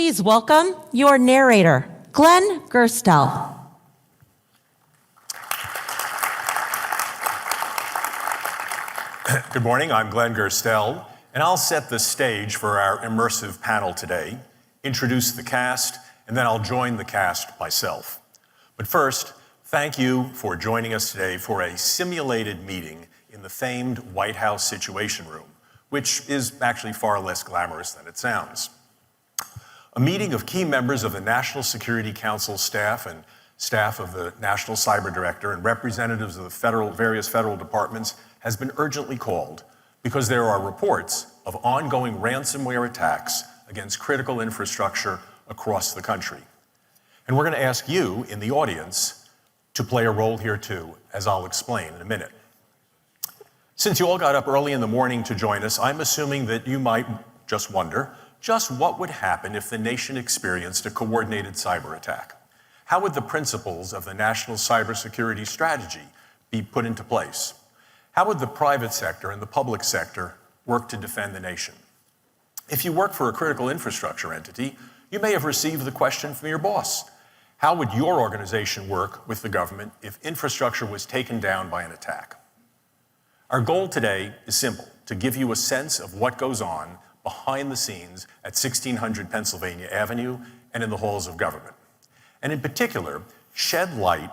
Please welcome your narrator, Glenn Gerstel. Good morning, I'm Glenn Gerstel, and I'll set the stage for our immersive panel today, introduce the cast, and then I'll join the cast myself. But first, thank you for joining us today for a simulated meeting in the famed White House Situation Room, which is actually far less glamorous than it sounds. A meeting of key members of the National Security Council staff and staff of the National Cyber Director and representatives of the various federal departments has been urgently called because there are reports of ongoing ransomware attacks against critical infrastructure across the country. And we're going to ask you in the audience to play a role here too, as I'll explain in a minute. Since you all got up early in the morning to join us, I'm assuming that you might just wonder just what would happen if the nation experienced a coordinated cyber attack. How would the principles of the National Cybersecurity Strategy be put into place? How would the private sector and the public sector work to defend the nation? If you work for a critical infrastructure entity, you may have received the question from your boss. How would your organization work with the government if infrastructure was taken down by an attack? Our goal today is simple, to give you a sense of what goes on behind the scenes at 1600 Pennsylvania Avenue and in the halls of government. And in particular, shed light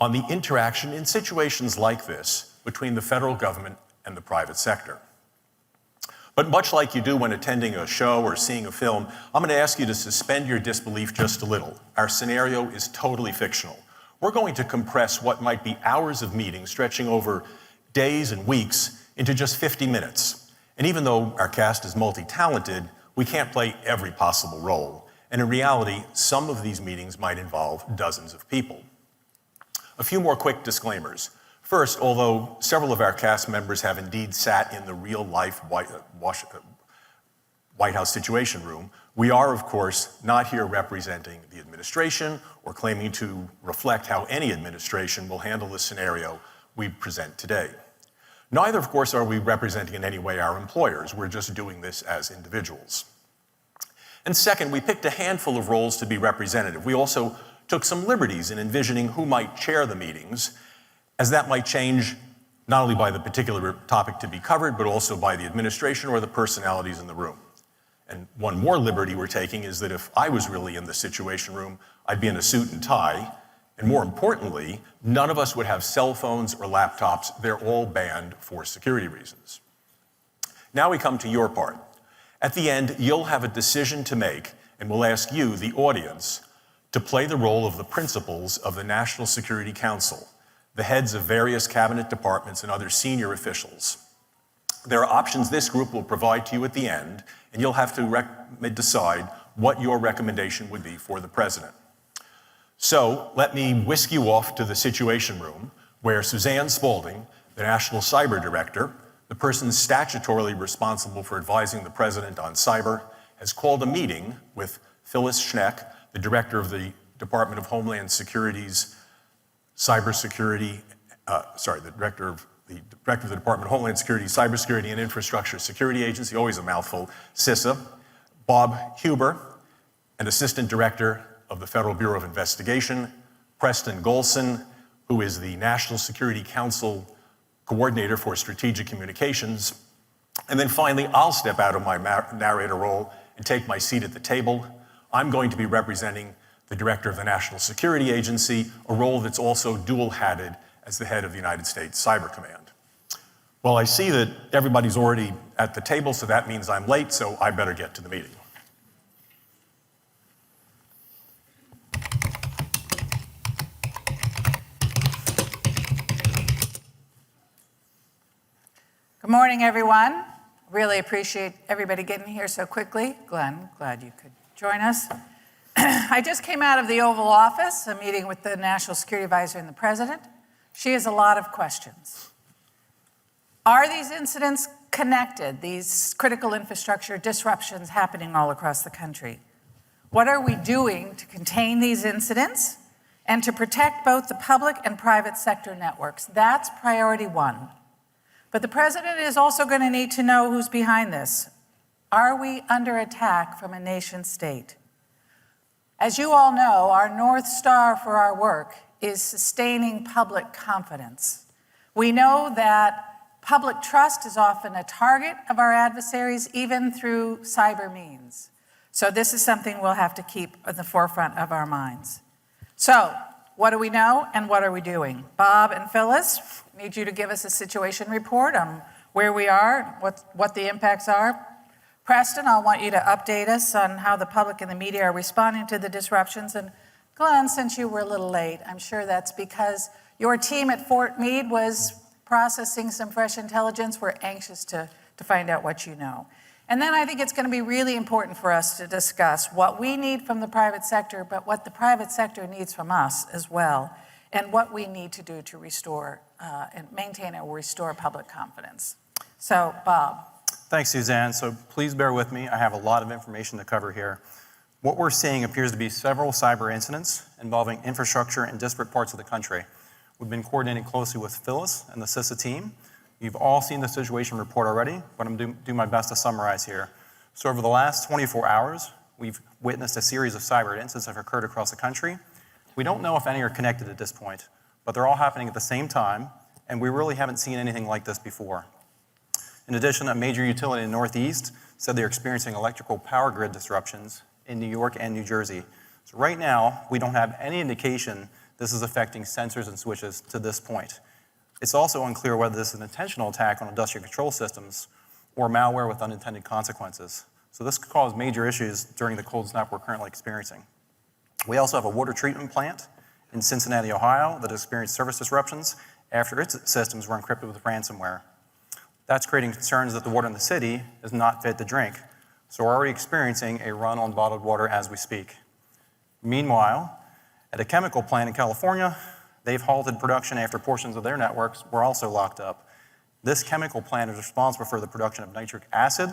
on the interaction in situations like this between the federal government and the private sector. But much like you do when attending a show or seeing a film, I'm going to ask you to suspend your disbelief just a little. Our scenario is totally fictional. We're going to compress what might be hours of meetings stretching over days and weeks into just 50 minutes. And even though our cast is multi-talented, we can't play every possible role. And in reality, some of these meetings might involve dozens of people. A few more quick disclaimers. First, although several of our cast members have indeed sat in the real-life White House Situation Room, we are, of course, not here representing the administration or claiming to reflect how any administration will handle the scenario we present today. Neither, of course, are we representing in any way our employers. We're just doing this as individuals. And second, we picked a handful of roles to be representative. We also took some liberties in envisioning who might chair the meetings, as that might change not only by the particular topic to be covered, but also by the administration or the personalities in the room. And one more liberty we're taking is that if I was really in the Situation Room, I'd be in a suit and tie, and more importantly, none of us would have cell phones or laptops. They're all banned for security reasons. Now we come to your part. At the end, you'll have a decision to make, and we'll ask you, the audience, to play the role of the principals of the National Security Council, the heads of various cabinet departments and other senior officials. There are options this group will provide to you at the end, and you'll have to decide what your recommendation would be for the president. So let me whisk you off to the Situation Room, where Suzanne Spalding, the National Cyber Director, the person statutorily responsible for advising the president on cyber, has called a meeting with Phyllis Schneck, the Director of the Department of Homeland Security's Cybersecurity, the Director of the Department of Homeland Security, Cybersecurity and Infrastructure Security Agency, always a mouthful, CISA, Bob Huber, an Assistant Director of the Federal Bureau of Investigation, Preston Golson, who is the National Security Council Coordinator for Strategic Communications. And then finally, I'll step out of my narrator role and take my seat at the table. I'm going to be representing the Director of the National Security Agency, a role that's also dual-hatted as the head of the United States Cyber Command. Well, I see that everybody's already at the table, so that means I'm late, so I better get to the meeting. Good morning, everyone. Really appreciate everybody getting here so quickly. Glenn, glad you could join us. I just came out of the Oval Office, a meeting with the National Security Advisor and the President. She has a lot of questions. Are these incidents connected, these critical infrastructure disruptions happening all across the country? What are we doing to contain these incidents and to protect both the public and private sector networks? That's priority one. But the president is also going to need to know who's behind this. Are we under attack from a nation state? As you all know, our North Star for our work is sustaining public confidence. We know that public trust is often a target of our adversaries, even through cyber means. So this is something we'll have to keep at the forefront of our minds. So, what do we know and what are we doing? Bob and Phyllis, need you to give us a situation report on where we are, what the impacts are. Preston, I want you to update us on how the public and the media are responding to the disruptions. And Glenn, since you were a little late, I'm sure that's because your team at Fort Meade was processing some fresh intelligence. We're anxious to find out what you know. And then I think it's going to be really important for us to discuss what we need from the private sector, but what the private sector needs from us as well, and what we need to do to restore and maintain or restore public confidence. So, Bob. Thanks, Suzanne. So please bear with me. I have a lot of information to cover here. What we're seeing appears to be several cyber incidents involving infrastructure in disparate parts of the country. We've been coordinating closely with Phyllis and the CISA team. You've all seen the situation report already, but I'm going to do my best to summarize here. So over the last 24 hours, we've witnessed a series of cyber incidents that have occurred across the country. We don't know if any are connected at this point, but they're all happening at the same time, and we really haven't seen anything like this before. In addition, a major utility in the Northeast said they're experiencing electrical power grid disruptions in New York and New Jersey. So right now, we don't have any indication this is affecting sensors and switches to this point. It's also unclear whether this is an intentional attack on industrial control systems or malware with unintended consequences. So this could cause major issues during the cold snap we're currently experiencing. We also have a water treatment plant in Cincinnati, Ohio that experienced service disruptions after its systems were encrypted with ransomware. That's creating concerns that the water in the city is not fit to drink. So we're already experiencing a run on bottled water as we speak. Meanwhile, at a chemical plant in California, they've halted production after portions of their networks were also locked up. This chemical plant is responsible for the production of nitric acid,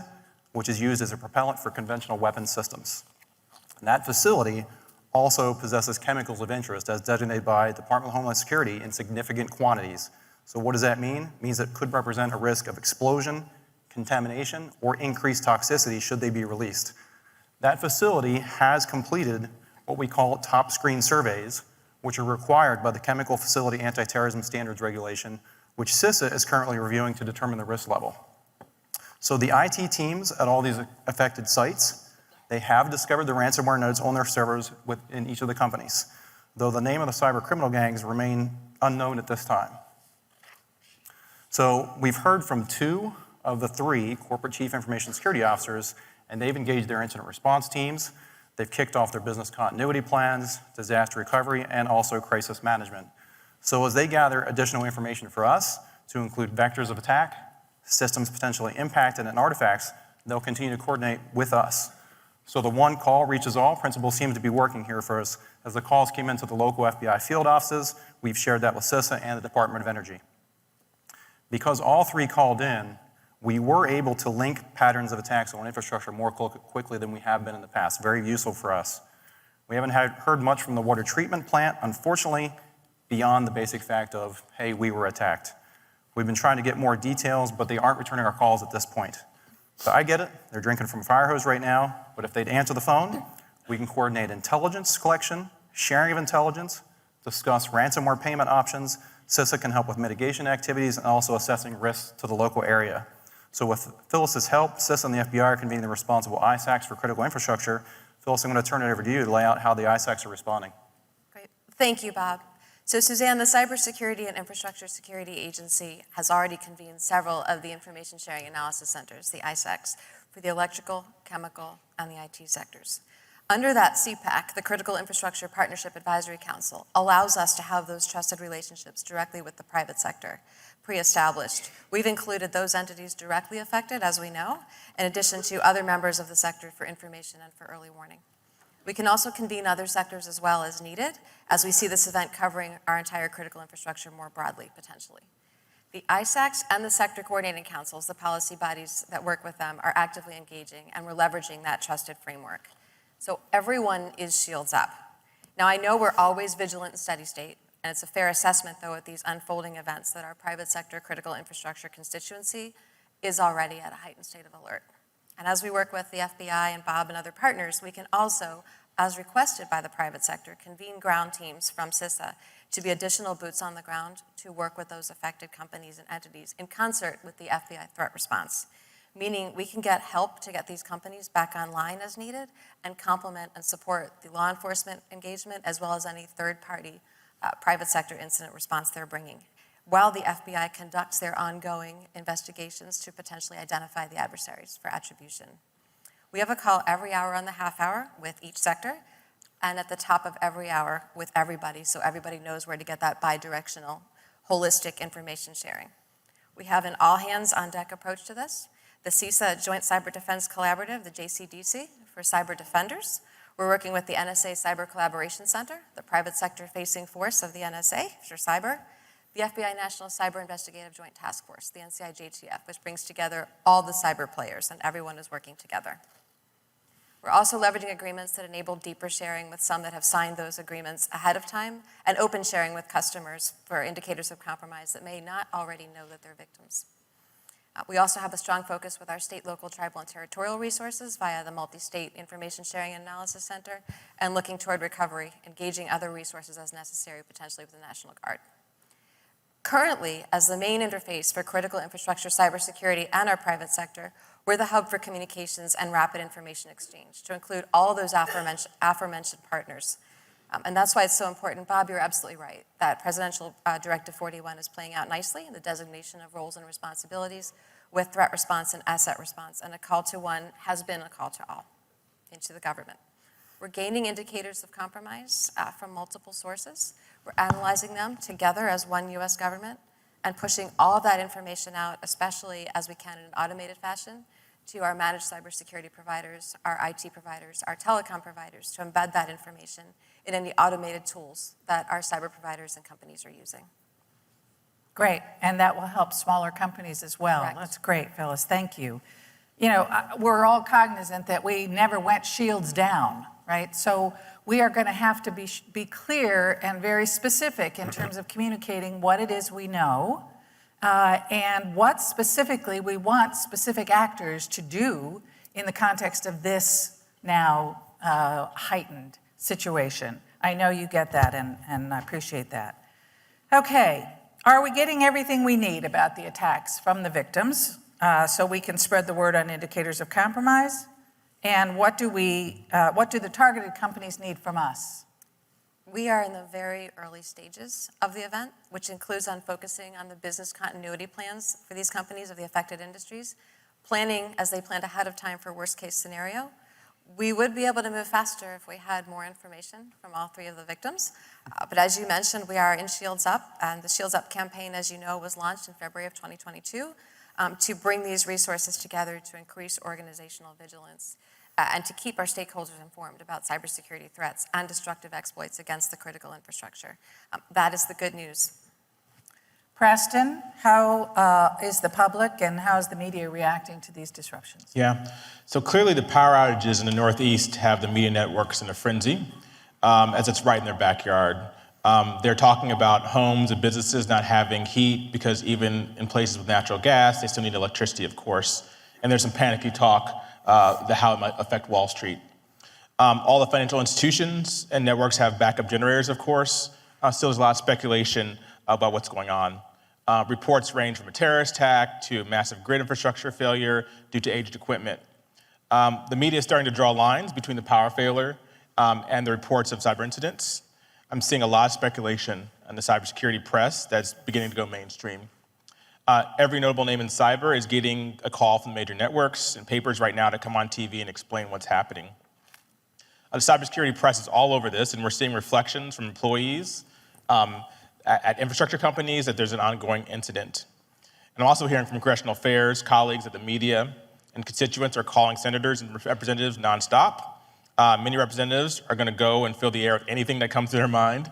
which is used as a propellant for conventional weapons systems. And that facility also possesses chemicals of interest as designated by the Department of Homeland Security in significant quantities. So what does that mean? It means it could represent a risk of explosion, contamination, or increased toxicity should they be released. That facility has completed what we call top screen surveys, which are required by the Chemical Facility Anti-Terrorism Standards Regulation, which CISA is currently reviewing to determine the risk level. So the IT teams at all these affected sites, they have discovered the ransomware nodes on their servers within each of the companies, though the name of the cyber criminal gangs remain unknown at this time. So we've heard from 2 of the 3 corporate chief information security officers, and they've engaged their incident response teams. They've kicked off their business continuity plans, disaster recovery, and also crisis management. So as they gather additional information for us, to include vectors of attack, systems potentially impacted, and artifacts, they'll continue to coordinate with us. So the one call reaches all principle seems to be working here for us. As the calls came into the local FBI field offices, we've shared that with CISA and the Department of Energy. Because all 3 called in, we were able to link patterns of attacks on infrastructure more quickly than we have been in the past. Very useful for us. We haven't heard much from the water treatment plant, unfortunately, beyond the basic fact of, hey, we were attacked. We've been trying to get more details, but they aren't returning our calls at this point. So I get it. They're drinking from a fire hose right now, but if they'd answer the phone, we can coordinate intelligence collection, sharing of intelligence, discuss ransomware payment options. CISA can help with mitigation activities and also assessing risks to the local area. So with Phyllis's help, CISA and the FBI are convening the responsible ISACs for critical infrastructure. Phyllis, I'm going to turn it over to you to lay out how the ISACs are responding. Great. Thank you, Bob. So Suzanne, the Cybersecurity and Infrastructure Security Agency has already convened several of the Information Sharing Analysis Centers, the ISACs, for the electrical, chemical, and the IT sectors. Under that CPAC, the Critical Infrastructure Partnership Advisory Council allows us to have those trusted relationships directly with the private sector, pre-established. We've included those entities directly affected, as we know, in addition to other members of the sector for information and for early warning. We can also convene other sectors as well as needed, as we see this event covering our entire critical infrastructure more broadly, potentially. The ISACs and the sector coordinating councils, the policy bodies that work with them, are actively engaging, and we're leveraging that trusted framework. So everyone is shields up. Now, I know we're always vigilant in steady state, and it's a fair assessment, though, at these unfolding events that our private sector critical infrastructure constituency is already at a heightened state of alert. And as we work with the FBI and Bob and other partners, we can also as requested by the private sector, convene ground teams from CISA to be additional boots on the ground to work with those affected companies and entities in concert with the FBI threat response, meaning we can get help to get these companies back online as needed and complement and support the law enforcement engagement as well as any third-party private sector incident response they're bringing, while the FBI conducts their ongoing investigations to potentially identify the adversaries for attribution. We have a call every hour on the half hour with each sector, and at the top of every hour with everybody, so everybody knows where to get that bi-directional, holistic information sharing. We have an all-hands-on-deck approach to this. The CISA Joint Cyber Defense Collaborative, the JCDC, for cyber defenders. We're working with the NSA Cyber Collaboration Center, the private sector-facing force of the NSA for cyber, the FBI National Cyber Investigative Joint Task Force, the NCIJTF, which brings together all the cyber players, and everyone is working together. We're also leveraging agreements that enable deeper sharing with some that have signed those agreements ahead of time, and open sharing with customers for indicators of compromise that may not already know that they're victims. We also have a strong focus with our state, local, tribal, and territorial resources via the Multi-State Information Sharing and Analysis Center, and looking toward recovery, engaging other resources as necessary, potentially with the National Guard. Currently, as the main interface for critical infrastructure cybersecurity and our private sector, we're the hub for communications and rapid information exchange to include all those aforementioned partners. And that's why it's so important. Bob, you're absolutely right, that Presidential Directive 41 is playing out nicely in the designation of roles and responsibilities with threat response and asset response, and a call to one has been a call to all into the government. We're gaining indicators of compromise from multiple sources. We're analyzing them together as one U.S. government and pushing all of that information out, especially as we can in an automated fashion, to our managed cybersecurity providers, our IT providers, our telecom providers, to embed that information in any automated tools that our cyber providers and companies are using. Great, and that will help smaller companies as well. Correct. That's great, Phyllis, thank you. You know, we're all cognizant that we never went shields down, right? So we are gonna have to be clear and very specific in terms of communicating what it is we know, and what specifically we want specific actors to do in the context of this now heightened situation. I know you get that, and I appreciate that. Okay, are we getting everything we need about the attacks from the victims so we can spread the word on indicators of compromise? And what do the targeted companies need from us? We are in the very early stages of the event, which includes on focusing on the business continuity plans for these companies of the affected industries, planning as they planned ahead of time for worst case scenario. We would be able to move faster if we had more information from all three of the victims. But as you mentioned, we are in Shields Up, and the Shields Up campaign, as you know, was launched in February of 2022 to bring these resources together to increase organizational vigilance and to keep our stakeholders informed about cybersecurity threats and destructive exploits against the critical infrastructure. That is the good news. Preston, how is the public and how is the media reacting to these disruptions? Yeah, so clearly the power outages in the Northeast have the media networks in a frenzy, as it's right in their backyard. They're talking about homes and businesses not having heat because even in places with natural gas, they still need electricity, of course. And there's some panicky talk how it might affect Wall Street. All the financial institutions and networks have backup generators, of course. Still there's a lot of speculation about what's going on. Reports range from a terrorist attack to massive grid infrastructure failure due to aged equipment. The media is starting to draw lines between the power failure and the reports of cyber incidents. I'm seeing a lot of speculation in the cybersecurity press that's beginning to go mainstream. Every notable name in cyber is getting a call from the major networks and papers right now to come on TV and explain what's happening. The cybersecurity press is all over this, and we're seeing reflections from employees at infrastructure companies that there's an ongoing incident. And I'm also hearing from congressional affairs, colleagues at the media, and constituents are calling senators and representatives nonstop. Many representatives are gonna go and fill the air with anything that comes to their mind,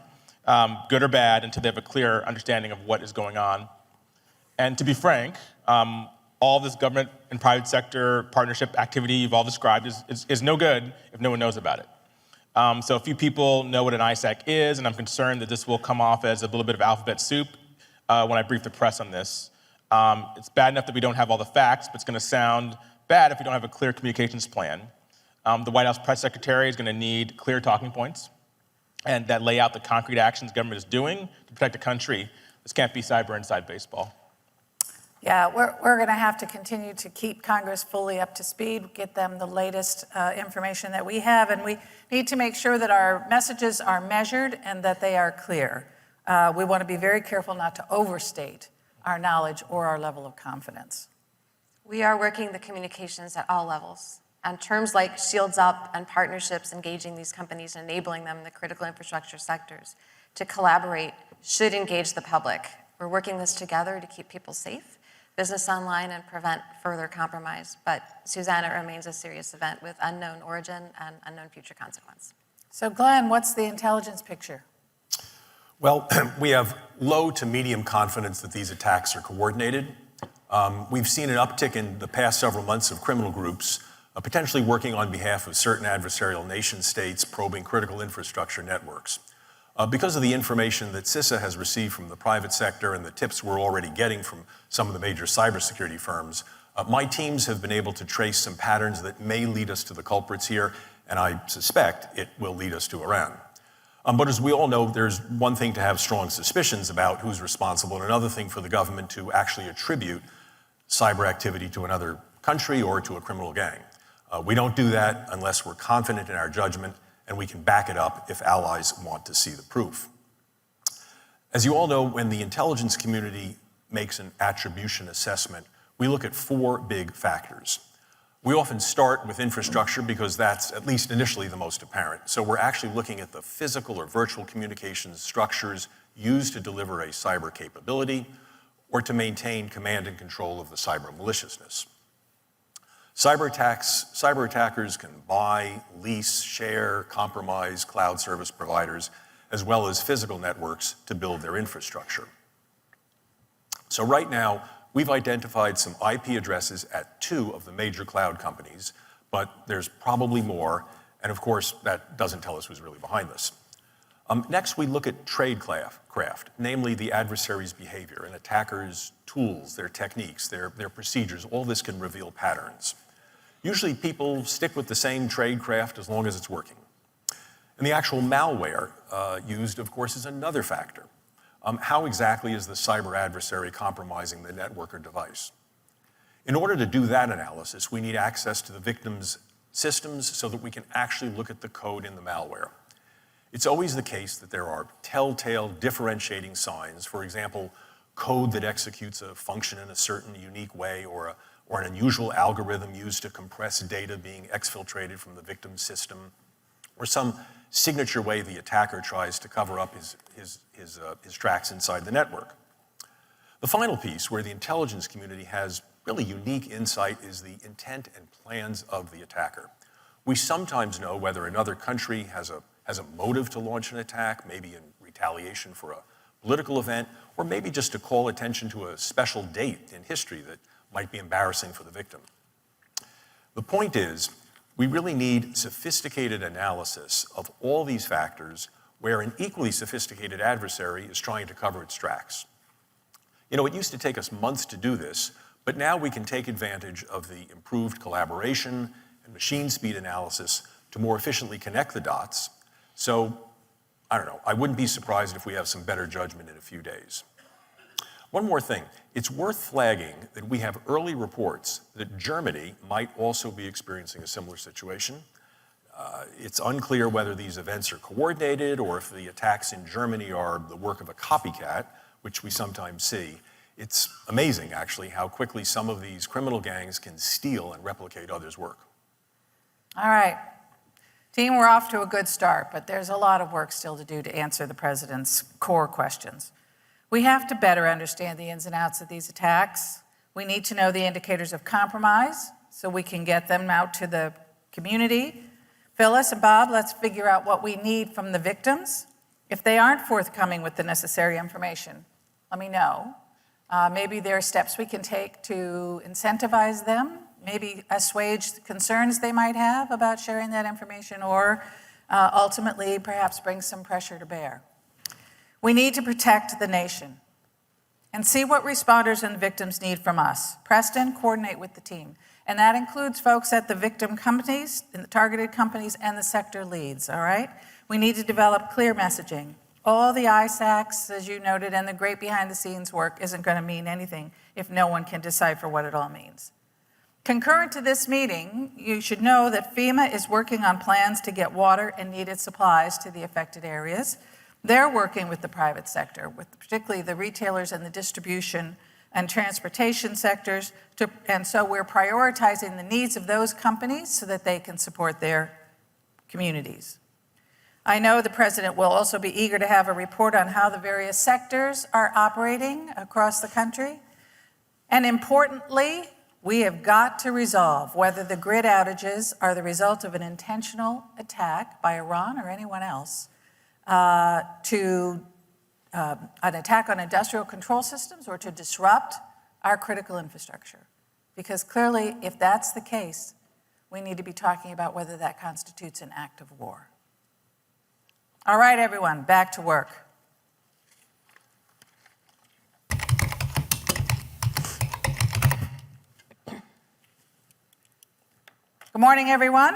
good or bad, until they have a clear understanding of what is going on. And to be frank, all this government and private sector partnership activity you've all described is no good if no one knows about it. So a few people know what an ISAC is, and I'm concerned that this will come off as a little bit of alphabet soup when I brief the press on this. It's bad enough that we don't have all the facts, but it's gonna sound bad if we don't have a clear communications plan. The White House press secretary is going to need clear talking points and that lay out the concrete actions government is doing to protect the country. This can't be cyber inside baseball. Yeah, we're going to have to continue to keep Congress fully up to speed, get them the latest information that we have, and we need to make sure that our messages are measured and that they are clear. We want to be very careful not to overstate our knowledge or our level of confidence. We are working the communications at all levels. And terms like Shields Up and partnerships engaging these companies, enabling them in the critical infrastructure sectors to collaborate should engage the public. We're working this together to keep people safe, business online, and prevent further compromise. But Suzanne, it remains a serious event with unknown origin and unknown future consequence. So Glenn, what's the intelligence picture? Well, we have low to medium confidence that these attacks are coordinated. We've seen an uptick in the past several months of criminal groups potentially working on behalf of certain adversarial nation states probing critical infrastructure networks. Because of the information that CISA has received from the private sector and the tips we're already getting from some of the major cybersecurity firms, my teams have been able to trace some patterns that may lead us to the culprits here, and I suspect it will lead us to Iran. But as we all know, there's one thing to have strong suspicions about who's responsible, and another thing for the government to actually attribute cyber activity to another country or to a criminal gang. We don't do that unless we're confident in our judgment and we can back it up if allies want to see the proof. As you all know, when the intelligence community makes an attribution assessment, we look at 4 big factors. We often start with infrastructure because that's, at least initially, the most apparent. So we're actually looking at the physical or virtual communications structures used to deliver a cyber capability or to maintain command and control of the cyber maliciousness. Cyber attackers can buy, lease, share, compromise cloud service providers, as well as physical networks to build their infrastructure. So right now, we've identified some IP addresses at 2 of the major cloud companies, but there's probably more, and of course, that doesn't tell us who's really behind this. Next, we look at tradecraft, namely the adversary's behavior, and attackers' tools, their techniques, their procedures. All this can reveal patterns. Usually people stick with the same tradecraft as long as it's working. And the actual malware used, of course, is another factor. How exactly is the cyber adversary compromising the network or device? In order to do that analysis, we need access to the victim's systems so that we can actually look at the code in the malware. It's always the case that there are telltale differentiating signs, for example, code that executes a function in a certain unique way or an unusual algorithm used to compress data being exfiltrated from the victim's system, or some signature way the attacker tries to cover up his tracks inside the network. The final piece, where the intelligence community has really unique insight, is the intent and plans of the attacker. We sometimes know whether another country has a motive to launch an attack, maybe in retaliation for a political event, or maybe just to call attention to a special date in history that might be embarrassing for the victim. The point is, we really need sophisticated analysis of all these factors where an equally sophisticated adversary is trying to cover its tracks. You know, it used to take us months to do this, but now we can take advantage of the improved collaboration and machine speed analysis to more efficiently connect the dots. So, I don't know, I wouldn't be surprised if we have some better judgment in a few days. One more thing, it's worth flagging that we have early reports that Germany might also be experiencing a similar situation. It's unclear whether these events are coordinated or if the attacks in Germany are the work of a copycat, which we sometimes see. It's amazing, actually, how quickly some of these criminal gangs can steal and replicate others' work. All right. Team, we're off to a good start, but there's a lot of work still to do to answer the president's core questions. We have to better understand the ins and outs of these attacks. We need to know the indicators of compromise so we can get them out to the community. Phyllis and Bob, let's figure out what we need from the victims. If they aren't forthcoming with the necessary information, let me know. Maybe there are steps we can take to incentivize them, maybe assuage the concerns they might have about sharing that information, or ultimately perhaps bring some pressure to bear. We need to protect the nation and see what responders and victims need from us. Preston, coordinate with the team And that includes folks at the victim companies, and the targeted companies, and the sector leads, all right? We need to develop clear messaging. All the ISACs, as you noted, and the great behind-the-scenes work isn't going to mean anything if no one can decipher what it all means. Concurrent to this meeting, you should know that FEMA is working on plans to get water and needed supplies to the affected areas. They're working with the private sector, with particularly the retailers and the distribution and transportation sectors, and so we're prioritizing the needs of those companies so that they can support their communities. I know the President will also be eager to have a report on how the various sectors are operating across the country. And importantly, we have got to resolve whether the grid outages are the result of an intentional attack by Iran or anyone else to an attack on industrial control systems or to disrupt our critical infrastructure. Because clearly, if that's the case, we need to be talking about whether that constitutes an act of war. All right, everyone, back to work. Good morning, everyone.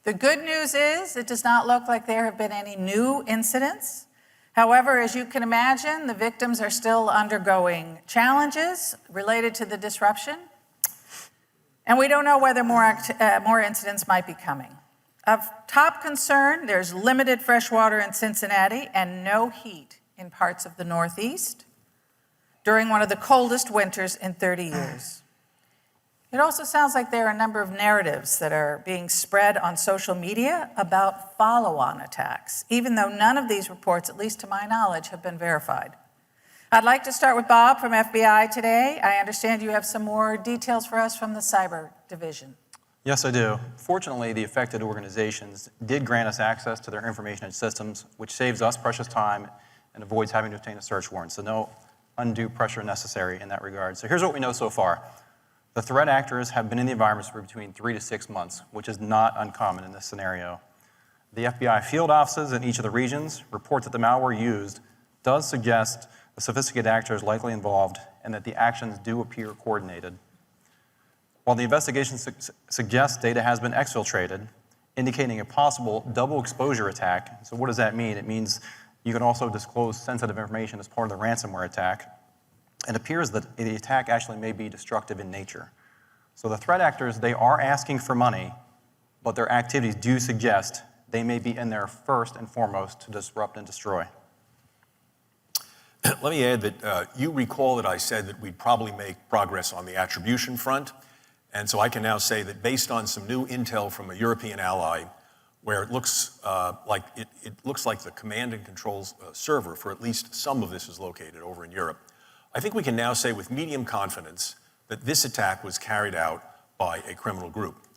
The good news is it does not look like there have been any new incidents. However, as you can imagine, the victims are still undergoing challenges related to the disruption, and we don't know whether more incidents might be coming. Of top concern, there's limited fresh water in Cincinnati and no heat in parts of the Northeast during one of the coldest winters in 30 years. It also sounds like there are a number of narratives that are being spread on social media about follow-on attacks, even though none of these reports, at least to my knowledge, have been verified. I'd like to start with Bob from FBI today. I understand you have some more details for us from the Cyber Division. Yes, I do. Fortunately, the affected organizations did grant us access to their information and systems, which saves us precious time and avoids having to obtain a search warrant. So no undue pressure necessary in that regard. So here's what we know so far. The threat actors have been in the environments for between 3 to 6 months, which is not uncommon in this scenario. The FBI field offices in each of the regions report that the malware used does suggest the sophisticated actor is likely involved and that the actions do appear coordinated. While the investigation suggests data has been exfiltrated, indicating a possible double exposure attack. So what does that mean? It means you can also disclose sensitive information as part of the ransomware attack. It appears that the attack actually may be destructive in nature. So the threat actors, they are asking for money, but their activities do suggest they may be in there first and foremost to disrupt and destroy. Let me add that you recall that I said that we'd probably make progress on the attribution front. And so I can now say that based on some new intel from a European ally, where it looks like the command and controls server for at least some of this is located over in Europe, I think we can now say with medium confidence that this attack was carried out by a criminal group.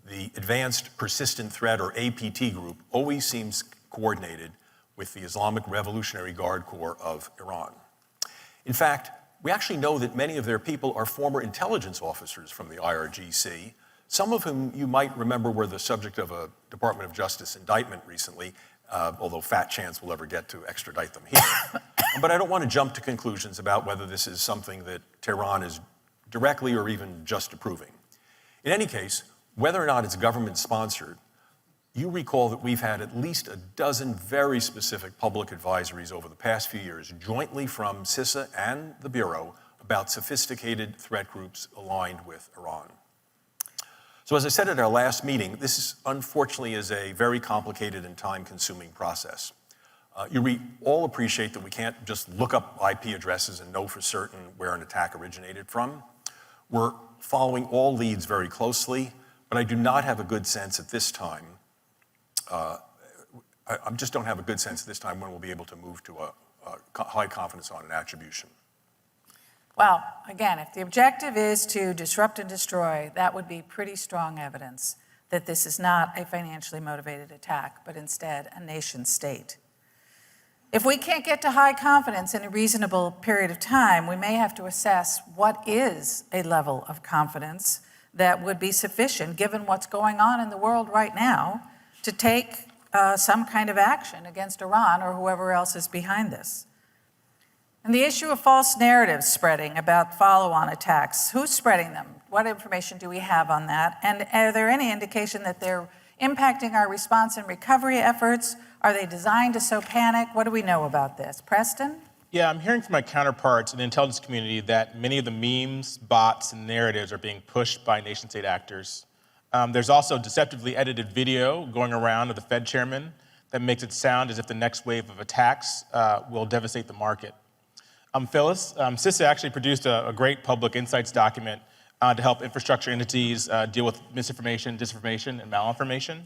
The Advanced Persistent Threat, or APT group, always seems coordinated with the Islamic Revolutionary Guard Corps of Iran. In fact, we actually know that many of their people are former intelligence officers from the IRGC, some of whom you might remember were the subject of a Department of Justice indictment recently, although fat chance we'll ever get to extradite them here. But I don't want to jump to conclusions about whether this is something that Tehran is directly or even just approving. In any case, whether or not it's government-sponsored, you recall that we've had at least a dozen very specific public advisories over the past few years, jointly from CISA and the Bureau, about sophisticated threat groups aligned with Iran. So as I said at our last meeting, this unfortunately is a very complicated and time-consuming process. You all appreciate that we can't just look up IP addresses and know for certain where an attack originated from. We're following all leads very closely, but I do not have a good sense at this time. I just don't have a good sense at this time when we'll be able to move to a high confidence on an attribution. Well, again, if the objective is to disrupt and destroy, that would be pretty strong evidence that this is not a financially motivated attack, but instead a nation state. If we can't get to high confidence in a reasonable period of time, we may have to assess what is a level of confidence that would be sufficient, given what's going on in the world right now, to take some kind of action against Iran or whoever else is behind this. And the issue of false narratives spreading about follow-on attacks, who's spreading them? What information do we have on that? And are there any indication that they're impacting our response and recovery efforts? Are they designed to sow panic? What do we know about this? Preston? Yeah, I'm hearing from my counterparts in the intelligence community that many of the memes, bots, and narratives are being pushed by nation-state actors. There's also deceptively edited video going around of the Fed chairman that makes it sound as if the next wave of attacks will devastate the market. Phyllis, CISA actually produced a great public insights document to help infrastructure entities deal with misinformation, disinformation, and malinformation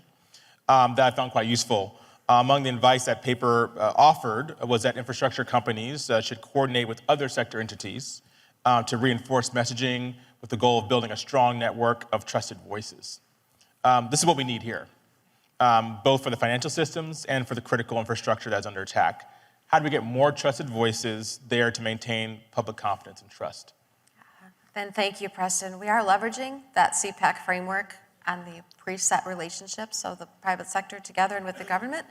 that I found quite useful. Among the advice that paper offered was that infrastructure companies should coordinate with other sector entities to reinforce messaging with the goal of building a strong network of trusted voices. This is what we need here, both for the financial systems and for the critical infrastructure that's under attack. How do we get more trusted voices there to maintain public confidence and trust? Then thank you, Preston. We are leveraging that CPAC framework and the preset relationships of the private sector together and with the government,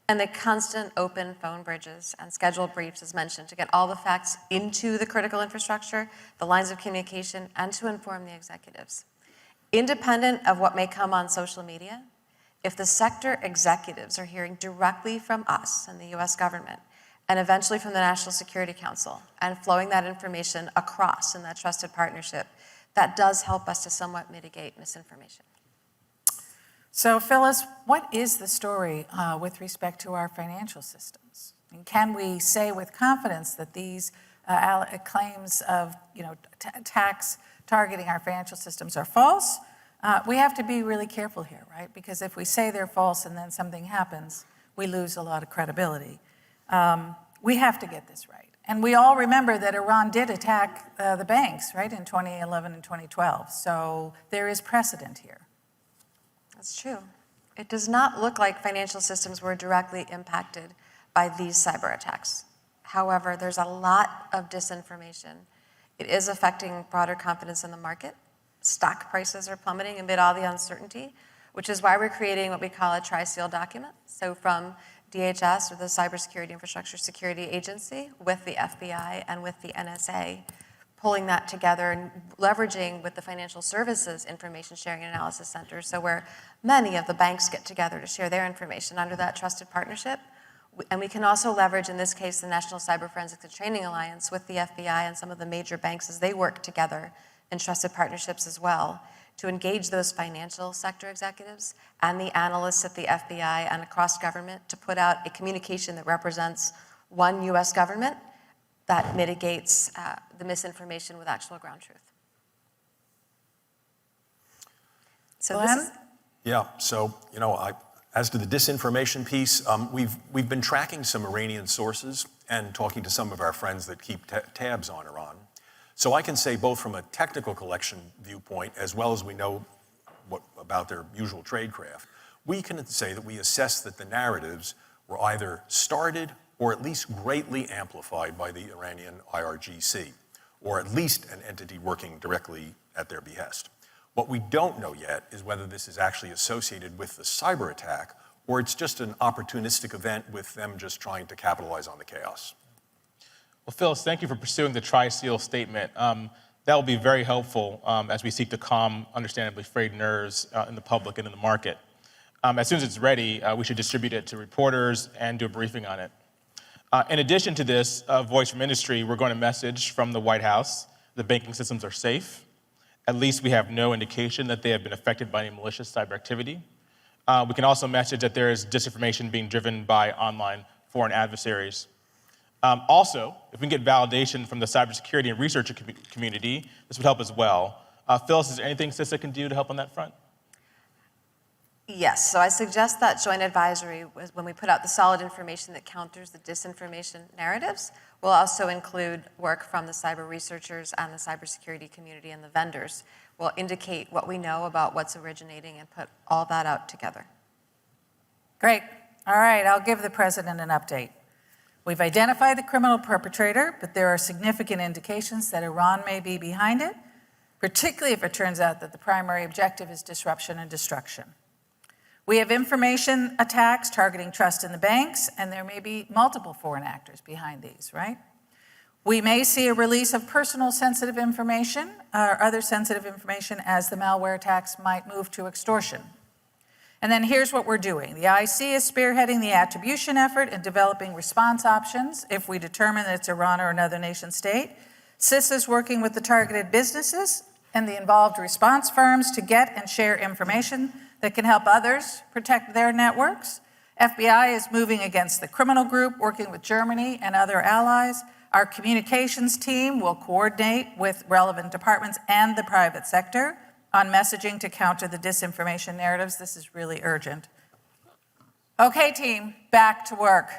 and the constant open phone bridges and scheduled briefs, as mentioned, to get all the facts into the critical infrastructure, the lines of communication, and to inform the executives. Independent of what may come on social media, if the sector executives are hearing directly from us and the US government, and eventually from the National Security Council, and flowing that information across in that trusted partnership, that does help us to somewhat mitigate misinformation. So Phyllis, what is the story with respect to our financial systems? And can we say with confidence that these claims of attacks targeting our financial systems are false? We have to be really careful here, right? Because if we say they're false and then something happens, we lose a lot of credibility. We have to get this right. And we all remember that Iran did attack the banks, right, in 2011 and 2012. So there is precedent here. That's true. It does not look like financial systems were directly impacted by these cyber attacks. However, there's a lot of disinformation. It is affecting broader confidence in the market. Stock prices are plummeting amid all the uncertainty, which is why we're creating what we call a Tri-Seal document. So from DHS, or the Cybersecurity Infrastructure Security Agency, with the FBI and with the NSA, pulling that together and leveraging with the Financial Services Information Sharing and Analysis Center, so where many of the banks get together to share their information under that trusted partnership. And we can also leverage, in this case, the National Cyber Forensics and Training Alliance with the FBI and some of the major banks as they work together in trusted partnerships as well, to engage those financial sector executives and the analysts at the FBI and across government to put out a communication that represents one US government that mitigates the misinformation with actual ground truth. So Glenn? this is, Yeah, so, as to the disinformation piece, we've been tracking some Iranian sources and talking to some of our friends that keep tabs on Iran. So I can say both from a technical collection viewpoint, as well as we know about their usual tradecraft, we can say that we assess that the narratives were either started or at least greatly amplified by the Iranian IRGC, or at least an entity working directly at their behest. What we don't know yet is whether this is actually associated with the cyber attack, or it's just an opportunistic event with them just trying to capitalize on the chaos. Well, Phyllis, thank you for pursuing the Tri-Seal statement. That will be very helpful as we seek to calm understandably frayed nerves in the public and in the market. As soon as it's ready, we should distribute it to reporters and do a briefing on it. In addition to this voice from industry, we're going to message from the White House the banking systems are safe. At least we have no indication that they have been affected by any malicious cyber activity. We can also message that there is disinformation being driven by online foreign adversaries. Also, if we can get validation from the cybersecurity and researcher community, this would help as well. Phyllis, is there anything CISA can do to help on that front? yes, so I suggest that joint advisory, when we put out the solid information that counters the disinformation narratives, will also include work from the cyber researchers and the cybersecurity community and the vendors. We'll indicate what we know about what's originating and put all that out together. Great. All right, I'll give the president an update. We've identified the criminal perpetrator, but there are significant indications that Iran may be behind it, particularly if it turns out that the primary objective is disruption and destruction. We have information attacks targeting trust in the banks, and there may be multiple foreign actors behind these, right? We may see a release of personal sensitive information or other sensitive information as the malware attacks might move to extortion. And then here's what we're doing. The IC is spearheading the attribution effort and developing response options if we determine that it's Iran or another nation state. CIS is working with the targeted businesses and the involved response firms to get and share information that can help others protect their networks. FBI is moving against the criminal group, working with Germany and other allies. Our communications team will coordinate with relevant departments and the private sector on messaging to counter the disinformation narratives. This is really urgent. Okay, team, back to work.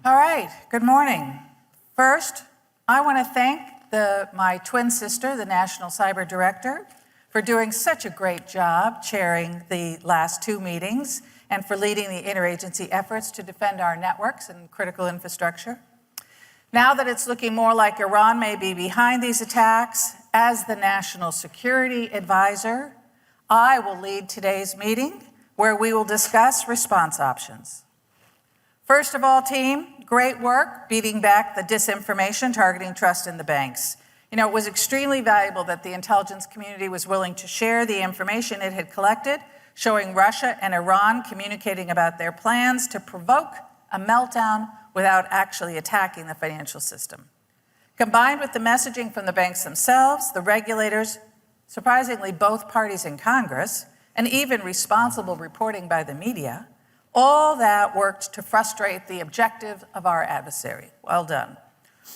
All right, good morning. First, I want to thank my twin sister, the National Cyber Director, for doing such a great job chairing the last two meetings and for leading the interagency efforts to defend our networks and critical infrastructure. Now that it's looking more like Iran may be behind these attacks, as the National Security Advisor, I will lead today's meeting where we will discuss response options. First of all, team, great work beating back the disinformation targeting trust in the banks. You know, it was extremely valuable that the intelligence community was willing to share the information it had collected, showing Russia and Iran communicating about their plans to provoke a meltdown without actually attacking the financial system. Combined with the messaging from the banks themselves, the regulators, surprisingly both parties in Congress, and even responsible reporting by the media, all that worked to frustrate the objective of our adversary. Well done.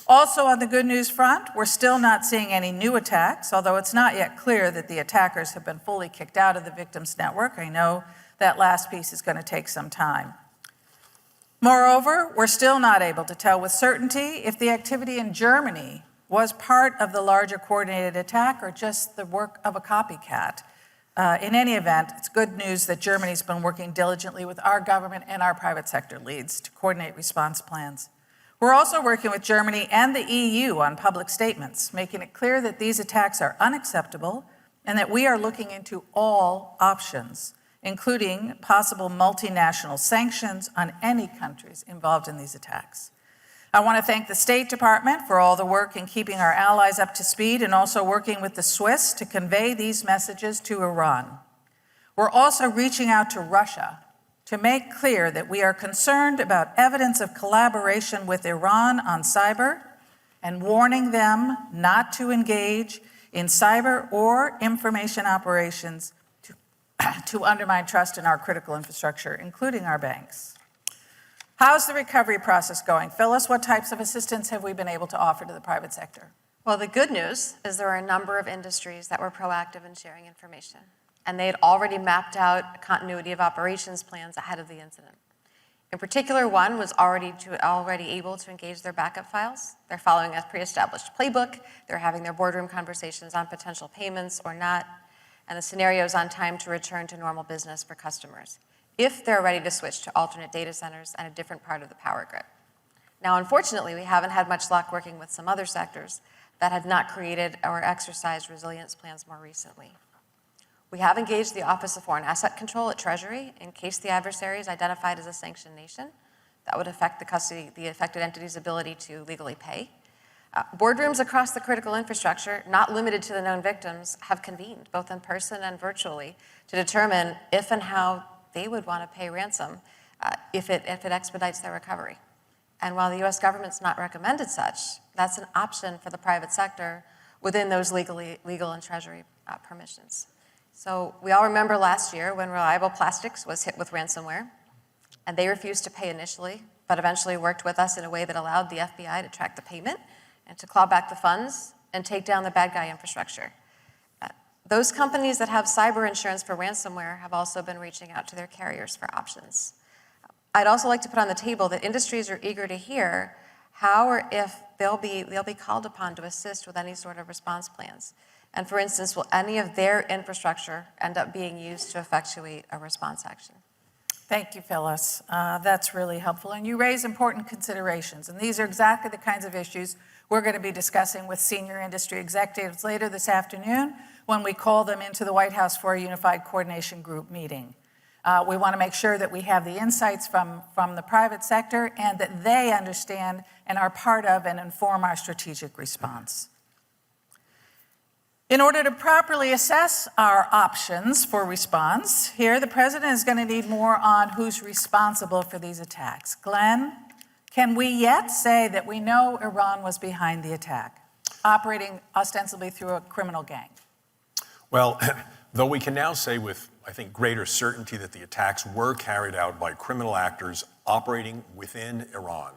Also on the good news front, we're still not seeing any new attacks, although it's not yet clear that the attackers have been fully kicked out of the victim's network. I know that last piece is going to take some time. Moreover, we're still not able to tell with certainty if the activity in Germany was part of the larger coordinated attack or just the work of a copycat. In any event, it's good news that Germany's been working diligently with our government and our private sector leads to coordinate response plans. We're also working with Germany and the EU on public statements, making it clear that these attacks are unacceptable and that we are looking into all options, including possible multinational sanctions on any countries involved in these attacks. I want to thank the State Department for all the work in keeping our allies up to speed and also working with the Swiss to convey these messages to Iran. We're also reaching out to Russia to make clear that we are concerned about evidence of collaboration with Iran on cyber and warning them not to engage in cyber or information operations to undermine trust in our critical infrastructure, including our banks. How's the recovery process going? Phyllis, what types of assistance have we been able to offer to the private sector? Well, the good news is there are a number of industries that were proactive in sharing information, and they had already mapped out continuity of operations plans ahead of the incident. In particular, one was already able to engage their backup files. They're following a pre-established playbook. They're having their boardroom conversations on potential payments or not, and the scenarios on time to return to normal business for customers, if they're ready to switch to alternate data centers and a different part of the power grid. Now, unfortunately, we haven't had much luck working with some other sectors that had not created or exercised resilience plans more recently. We have engaged the Office of Foreign Asset Control at Treasury in case the adversary is identified as a sanctioned nation. That would affect the affected entity's ability to legally pay. Boardrooms across the critical infrastructure, not limited to the known victims, have convened, both in person and virtually, to determine if and how they would want to pay ransom if it expedites their recovery. And while the US government's not recommended such, that's an option for the private sector within those legal and Treasury permissions. So we all remember last year when Reliable Plastics was hit with ransomware, and they refused to pay initially, but eventually worked with us in a way that allowed the FBI to track the payment and to claw back the funds and take down the bad guy infrastructure. Those companies that have cyber insurance for ransomware have also been reaching out to their carriers for options. I'd also like to put on the table that industries are eager to hear how or if they'll be called upon to assist with any sort of response plans. And for instance, will any of their infrastructure end up being used to effectuate a response action? Thank you, Phyllis. That's really helpful. And you raise important considerations. And these are exactly the kinds of issues we're going to be discussing with senior industry executives later this afternoon when we call them into the White House for a unified coordination group meeting. We want to make sure that we have the insights from the private sector and that they understand and are part of and inform our strategic response. In order to properly assess our options for response, here the President is going to need more on who's responsible for these attacks. Glenn, can we yet say that we know Iran was behind the attack, operating ostensibly through a criminal gang? Well, though we can now say with, I think, greater certainty that the attacks were carried out by criminal actors operating within Iran,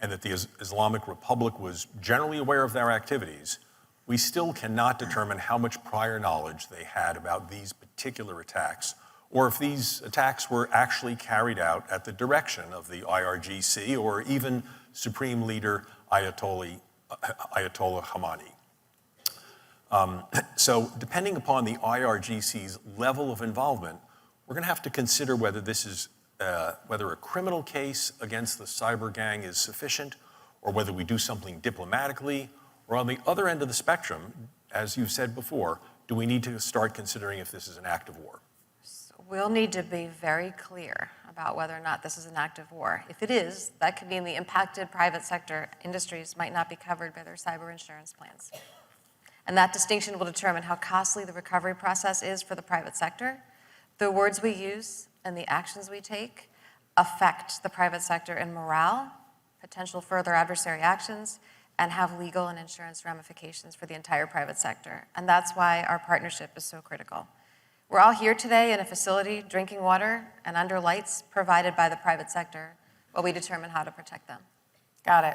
and that the Islamic Republic was generally aware of their activities, we still cannot determine how much prior knowledge they had about these particular attacks, or if these attacks were actually carried out at the direction of the IRGC or even Supreme Leader Ayatollah Khamenei. So depending upon the IRGC's level of involvement, we're going to have to consider whether this is whether a criminal case against the cyber gang is sufficient, or whether we do something diplomatically, or on the other end of the spectrum, as you've said before, do we need to start considering if this is an act of war? So we'll need to be very clear about whether or not this is an act of war. If it is, that could mean the impacted private sector industries might not be covered by their cyber insurance plans. And that distinction will determine how costly the recovery process is for the private sector. The words we use and the actions we take affect the private sector in morale, potential further adversary actions, and have legal and insurance ramifications for the entire private sector. And that's why our partnership is so critical. We're all here today in a facility, drinking water and under lights provided by the private sector while we determine how to protect them. Got it.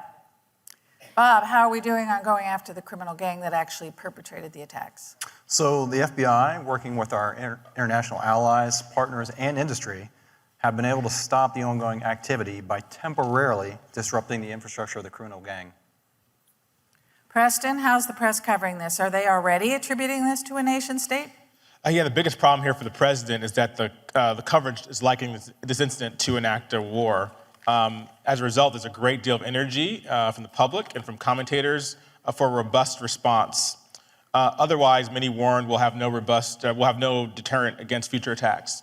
Bob, how are we doing on going after the criminal gang that actually perpetrated the attacks? So the FBI, working with our international allies, partners, and industry, have been able to stop the ongoing activity by temporarily disrupting the infrastructure of the criminal gang. Preston, how's the press covering this? Are they already attributing this to a nation state? Yeah, the biggest problem here for the president is that the coverage is likening this incident to an act of war. As a result, there's a great deal of energy from the public and from commentators for a robust response. Otherwise, many warned we'll have no deterrent against future attacks.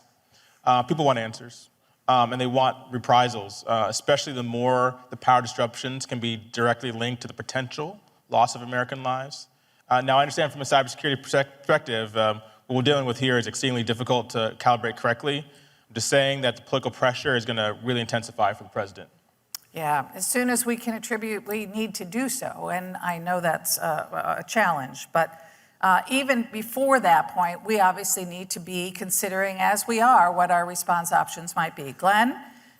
People want answers, and they want reprisals, especially the more the power disruptions can be directly linked to the potential loss of American lives. Now, I understand from a cybersecurity perspective, what we're dealing with here is exceedingly difficult to calibrate correctly. I'm just saying that the political pressure is going to really intensify for the president. Yeah, as soon as we can attribute, we need to do so, and I know that's a challenge. But even before that point, we obviously need to be considering, as we are, what our response options might be. Glenn,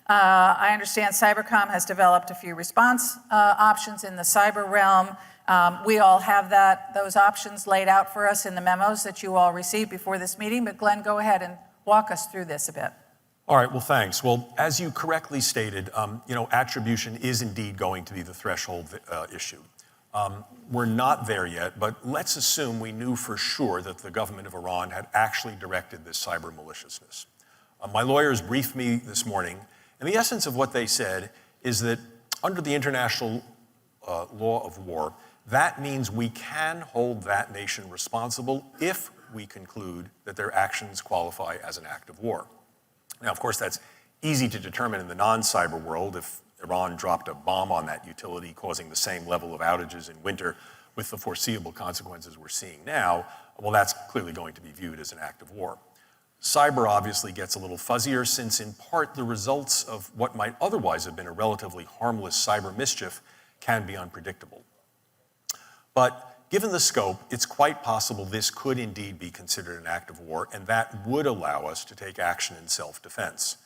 I understand Cybercom has developed a few response options in the cyber realm. We all have those options laid out for us in the memos that you all received before this meeting. But Glenn, go ahead and walk us through this a bit. All right, well, thanks. Well, as you correctly stated, attribution is indeed going to be the threshold issue. We're not there yet, but let's assume we knew for sure that the government of Iran had actually directed this cyber maliciousness. My lawyers briefed me this morning, and the essence of what they said is that under the international law of war, that means we can hold that nation responsible if we conclude that their actions qualify as an act of war. Now, of course, that's easy to determine in the non-cyber world. If Iran dropped a bomb on that utility, causing the same level of outages in winter with the foreseeable consequences we're seeing now, well, that's clearly going to be viewed as an act of war. Cyber obviously gets a little fuzzier, since in part the results of what might otherwise have been a relatively harmless cyber mischief can be unpredictable. But given the scope, it's quite possible this could indeed be considered an act of war, and that would allow us to take action in self-defense.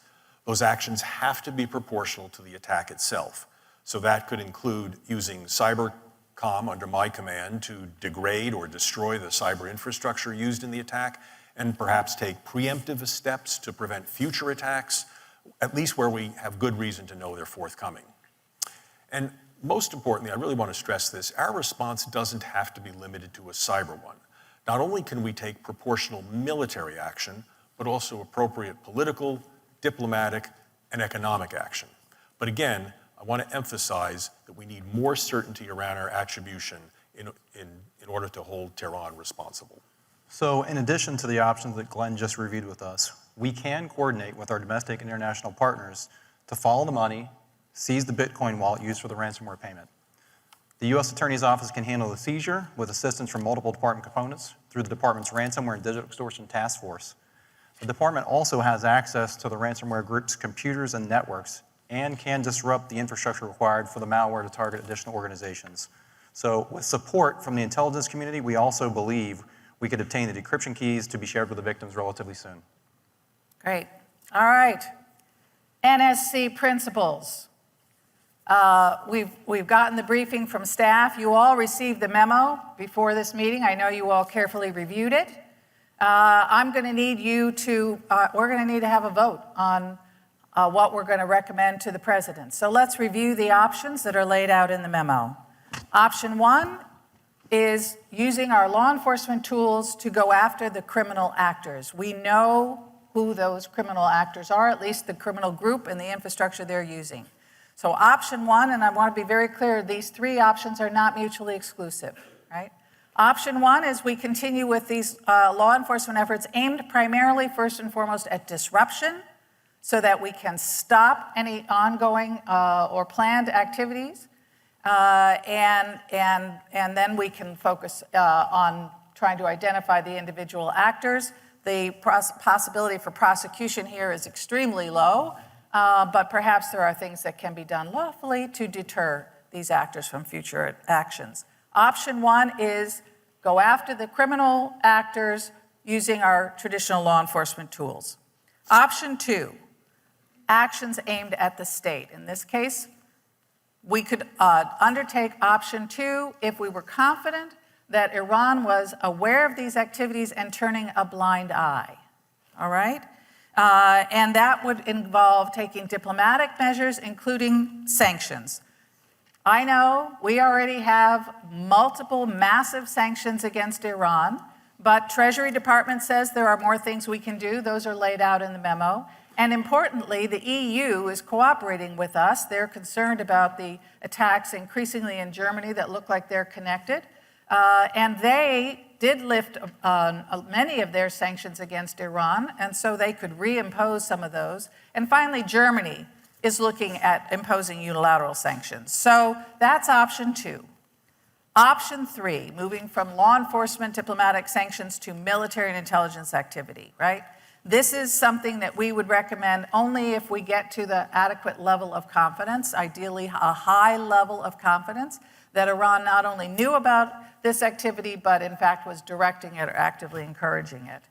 Those actions have to be proportional to the attack itself. So that could include using Cybercom under my command to degrade or destroy the cyber infrastructure used in the attack, and perhaps take preemptive steps to prevent future attacks, at least where we have good reason to know they're forthcoming. And most importantly, I really want to stress this, our response doesn't have to be limited to a cyber one. Not only can we take proportional military action, but also appropriate political, diplomatic, and economic action. But again, I want to emphasize that we need more certainty around our attribution in order to hold Tehran responsible. So in addition to the options that Glenn just reviewed with us, we can coordinate with our domestic and international partners to follow the money, seize the Bitcoin wallet used for the ransomware payment. The U.S. Attorney's Office can handle the seizure with assistance from multiple department components through the department's Ransomware and Digital Extortion Task Force. The department also has access to the ransomware group's computers and networks and can disrupt the infrastructure required for the malware to target additional organizations. So with support from the intelligence community, we also believe we could obtain the decryption keys to be shared with the victims relatively soon. Great. All right. NSC principles. We've gotten the briefing from staff. You all received the memo before this meeting. I know you all carefully reviewed it. I'm going to need you to, we're going to need to have a vote on what we're going to recommend to the president. So let's review the options that are laid out in the memo. Option 1 is using our law enforcement tools to go after the criminal actors. We know who those criminal actors are, at least the criminal group and the infrastructure they're using. So option 1, and I want to be very clear, these 3 options are not mutually exclusive, right? Option 1 is we continue with these law enforcement efforts aimed primarily, first and foremost, at disruption so that we can stop any ongoing or planned activities. And then we can focus on trying to identify the individual actors. The possibility for prosecution here is extremely low, but perhaps there are things that can be done lawfully to deter these actors from future actions. Option 1 is go after the criminal actors using our traditional law enforcement tools. Option 2, actions aimed at the state. In this case, we could undertake option 2 if we were confident that Iran was aware of these activities and turning a blind eye, all right? And that would involve taking diplomatic measures, including sanctions. I know we already have multiple massive sanctions against Iran, but Treasury Department says there are more things we can do. Those are laid out in the memo. And importantly, the EU is cooperating with us. They're concerned about the attacks increasingly in Germany that look like they're connected. And they did lift many of their sanctions against Iran, and so they could reimpose some of those. And finally, Germany is looking at imposing unilateral sanctions. So that's option 2. Option 3, moving from law enforcement diplomatic sanctions to military and intelligence activity, right? This is something that we would recommend only if we get to the adequate level of confidence, ideally a high level of confidence, that Iran not only knew about this activity, but in fact was directing it or actively encouraging it.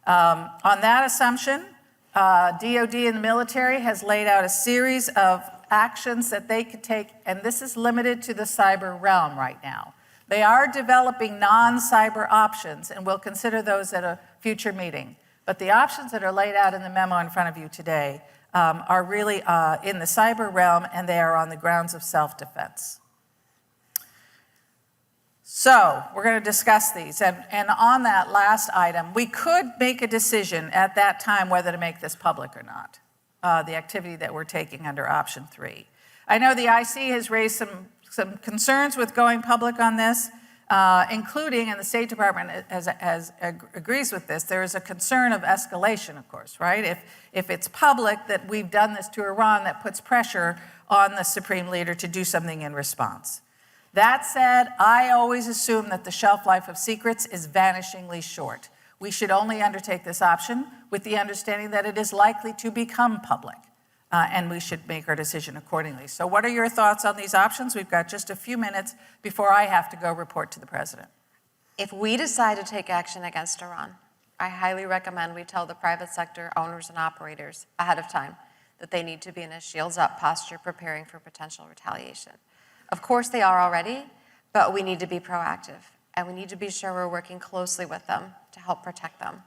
On that assumption, DOD and the military has laid out a series of actions that they could take, and this is limited to the cyber realm right now. They are developing non-cyber options, and we'll consider those at a future meeting. But the options that are laid out in the memo in front of you today are really in the cyber realm, and they are on the grounds of self-defense. So we're going to discuss these. And on that last item, we could make a decision at that time whether to make this public or not, the activity that we're taking under option 3. I know the IC has raised some concerns with going public on this, including, and the State Department agrees with this, there is a concern of escalation, of course, right? If it's public that we've done this to Iran, that puts pressure on the Supreme Leader to do something in response. That said, I always assume that the shelf life of secrets is vanishingly short. We should only undertake this option with the understanding that it is likely to become public, and we should make our decision accordingly. So what are your thoughts on these options? We've got just a few minutes before I have to go report to the president. If we decide to take action against Iran, I highly recommend we tell the private sector owners and operators ahead of time that they need to be in a shields up posture preparing for potential retaliation. Of course they are already, but we need to be proactive, and we need to be sure we're working closely with them to help protect them.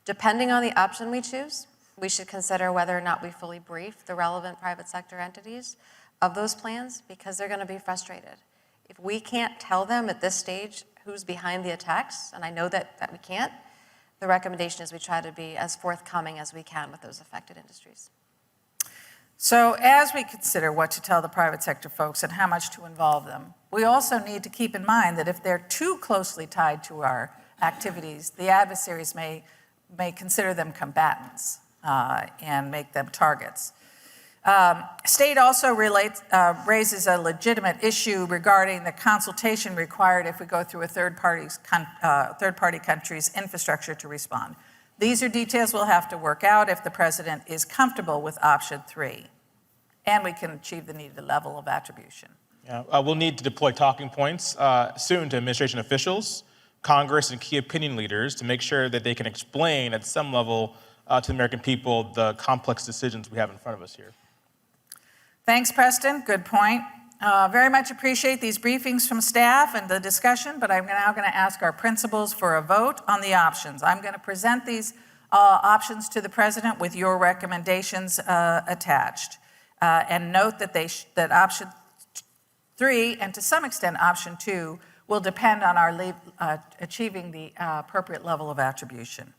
Depending on the option we choose, we should consider whether or not we fully brief the relevant private sector entities of those plans, because they're going to be frustrated. If we can't tell them at this stage who's behind the attacks, and I know that we can't, the recommendation is we try to be as forthcoming as we can with those affected industries. So as we consider what to tell the private sector folks and how much to involve them, we also need to keep in mind that if they're too closely tied to our activities, the adversaries may consider them combatants and make them targets. State also raises a legitimate issue regarding the consultation required if we go through a third party country's infrastructure to respond. These are details we'll have to work out if the president is comfortable with option 3, and we can achieve the needed level of attribution. Yeah, we'll need to deploy talking points soon to administration officials, Congress, and key opinion leaders to make sure that they can explain at some level to the American people the complex decisions we have in front of us here. Thanks, Preston. Good point. Very much appreciate these briefings from staff and the discussion, but I'm now going to ask our principals for a vote on the options. I'm going to present these options to the president with your recommendations attached. And note that that option 3, and to some extent option 2, will depend on our achieving the appropriate level of attribution.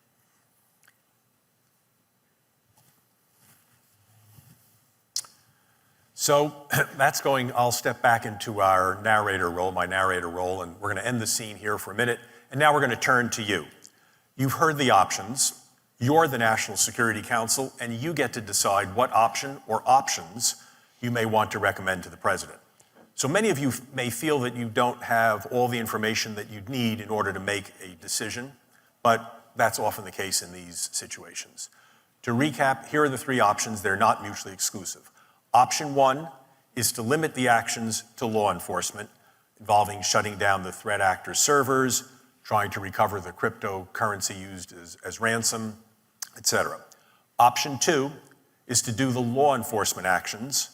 So I'll step back into our narrator role, my narrator role, and we're going to end the scene here for a minute. And now we're going to turn to you. You've heard the options. You're the National Security Council, and you get to decide what option or options you may want to recommend to the president. So many of you may feel that you don't have all the information that you'd need in order to make a decision, but that's often the case in these situations. To recap, here are the 3 options. They're not mutually exclusive. Option 1 is to limit the actions to law enforcement, involving shutting down the threat actor servers, trying to recover the cryptocurrency used as ransom, etc. Option 2 is to do the law enforcement actions,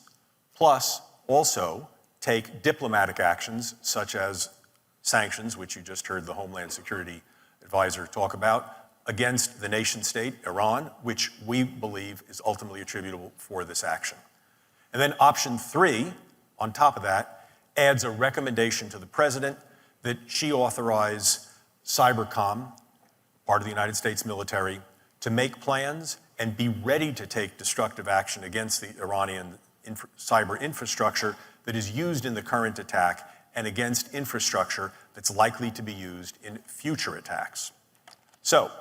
plus also take diplomatic actions such as sanctions, which you just heard the Homeland Security Advisor talk about, against the nation state, Iran, which we believe is ultimately attributable for this action. And then option 3, on top of that, adds a recommendation to the president that she authorize Cybercom, part of the United States military, to make plans and be ready to take destructive action against the Iranian cyber infrastructure that is used in the current attack and against infrastructure that's likely to be used in future attacks. So,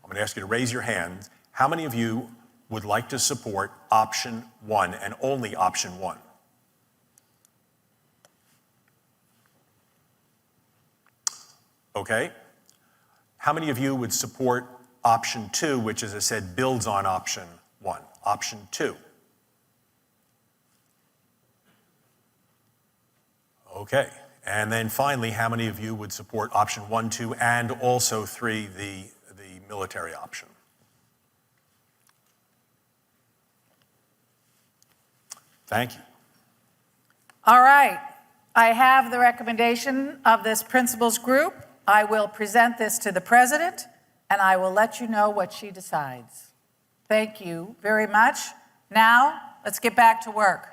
I'm going to ask you to raise your hand. How many of you would like to support option 1 and only option 1? Okay. How many of you would support option 2, which, as I said, builds on option 1? Option 2. Okay. And then finally, how many of you would support option 1, 2, and also 3, the military option? Thank you. All right. I have the recommendation of this principals group. I will present this to the president, and I will let you know what she decides. Thank you very much. Now, let's get back to work.